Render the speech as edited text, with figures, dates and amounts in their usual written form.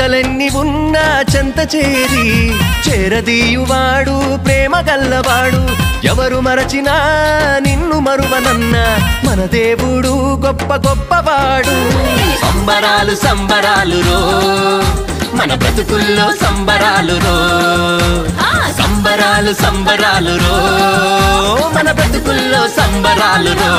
చుక్కలెన్ని ఉన్నా చెంత చేరి చేరదీయువాడు ప్రేమ గల్లవాడు ఎవరు మరచినా నిన్ను మరువనన్న మన దేవుడు గొప్ప గొప్పవాడు సంబరాలు సంబరాలు రో మన బ్రతుకుల్లో సంబరాలు రో సంబరాలు సంబరాలు రో మన బ్రతుకుల్లో సంబరాలు రో